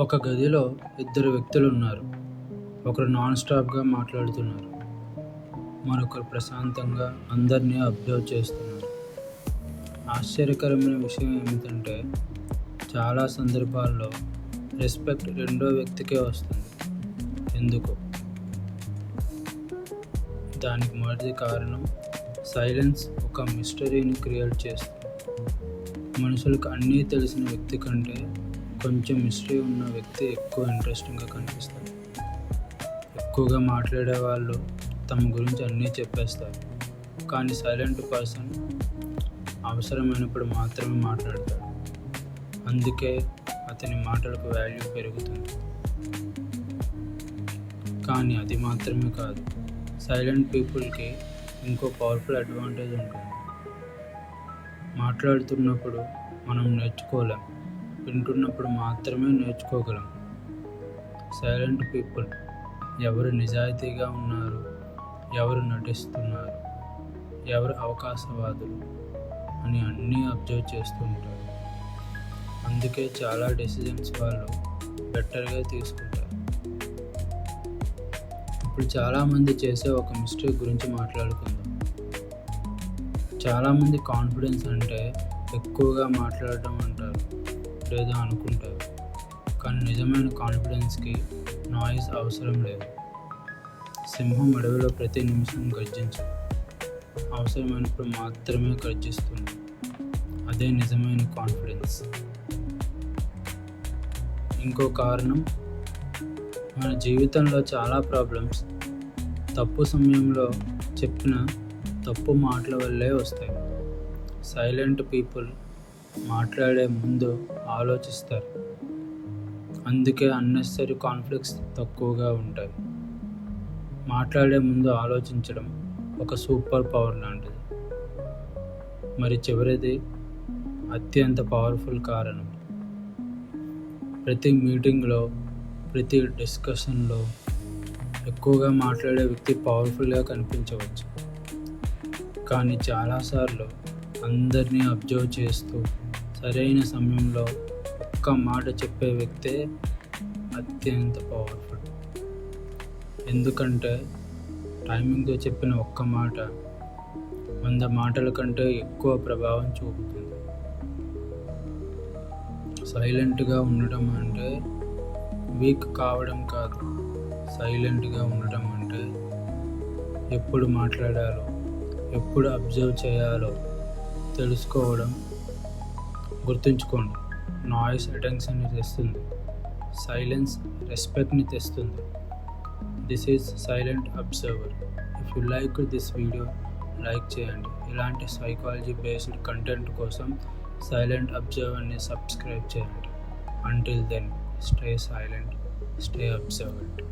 ఒక గదిలో ఇద్దరు వ్యక్తులు ఉన్నారు. ఒకరు నాన్ స్టాప్గా మాట్లాడుతున్నారు, మరొకరు ప్రశాంతంగా అందరినీ అబ్జర్వ్ చేస్తున్నారు. ఆశ్చర్యకరమైన విషయం ఏమిటంటే, చాలా సందర్భాల్లో రెస్పెక్ట్ రెండో వ్యక్తికే వస్తుంది. ఎందుకు? దానికి మొదటి కారణం, సైలెన్స్ ఒక మిస్టరీని క్రియేట్ చేస్తుంది. మనుషులకు అన్నీ తెలిసిన వ్యక్తి కంటే కొంచెం మిస్టరీ ఉన్న వ్యక్తి ఎక్కువ ఇంట్రెస్టింగ్గా కనిపిస్తారు. ఎక్కువగా మాట్లాడే వాళ్ళు తమ గురించి అన్నీ చెప్పేస్తారు, కానీ సైలెంట్ పర్సన్ అవసరమైనప్పుడు మాత్రమే మాట్లాడతాడు. అందుకే అతని మాటలకు వాల్యూ పెరుగుతుంది. కానీ అది మాత్రమే కాదు, సైలెంట్ పీపుల్కి ఇంకో పవర్ఫుల్ అడ్వాంటేజ్ ఉంటుంది. మాట్లాడుతున్నప్పుడు మనం నేర్చుకోలేం, వింటున్నప్పుడు మాత్రమే నేర్చుకోగలం. సైలెంట్ పీపుల్ ఎవరు నిజాయితీగా ఉన్నారు, ఎవరు నటిస్తున్నారు, ఎవరు అవకాశవాదులు అని అన్నీ అబ్జర్వ్ చేస్తూ ఉంటారు. అందుకే చాలా డెసిజన్స్ వాళ్ళు బెటర్గా తీసుకుంటారు. ఇప్పుడు చాలామంది చేసే ఒక మిస్టేక్ గురించి మాట్లాడుకుందాం. చాలామంది కాన్ఫిడెన్స్ అంటే ఎక్కువగా మాట్లాడటం అంటారు లేదా అనుకుంటారు, కానీ నిజమైన కాన్ఫిడెన్స్కి నాయిస్ అవసరం లేదు. సింహం అడవిలో ప్రతి నిమిషం గర్జించదు, అవసరమైనప్పుడు మాత్రమే గర్జిస్తుంది. అదే నిజమైన కాన్ఫిడెన్స్. ఇంకో కారణం, మన జీవితంలో చాలా ప్రాబ్లమ్స్ తప్పు సమయంలో చెప్పిన తప్పు మాటల వల్లే వస్తాయి. సైలెంట్ పీపుల్ మాట్లాడే ముందు ఆలోచిస్తారు, అందుకే అన్నెసరీ కాన్ఫ్లిక్ట్స్ తక్కువగా ఉంటాయి. మాట్లాడే ముందు ఆలోచించడం ఒక సూపర్ పవర్ లాంటిది. మరి చివరిది అత్యంత పవర్ఫుల్ కారణం, ప్రతి మీటింగ్లో, ప్రతి డిస్కషన్లో ఎక్కువగా మాట్లాడే వ్యక్తి పవర్ఫుల్గా కనిపించవచ్చు, కానీ చాలాసార్లు అందరినీ అబ్జర్వ్ చేస్తూ సరైన సమయంలో ఒక్క మాట చెప్పే వ్యక్తే అత్యంత పవర్ఫుల్. ఎందుకంటే టైమింగ్తో చెప్పిన ఒక్క మాట 100 మాటల కంటే ఎక్కువ ప్రభావం చూపుతుంది. సైలెంట్గా ఉండటం అంటే వీక్ కావడం కాదు. సైలెంట్గా ఉండటం అంటే ఎప్పుడు మాట్లాడాలో, ఎప్పుడు అబ్జర్వ్ చేయాలో తెలుసుకోవడం. గుర్తుంచుకోండి, నాయిస్ అటెన్షన్ని తెస్తుంది, సైలెన్స్ రెస్పెక్ట్ని తెస్తుంది. This is silent observer. If you like this video, like చేయండి. ఇలాంటి సైకాలజీ బేస్డ్ కంటెంట్ కోసం సైలెంట్ అబ్జర్వర్ని సబ్స్క్రైబ్ చేయండి. Until then, stay silent, stay అబ్జర్వర్డ్.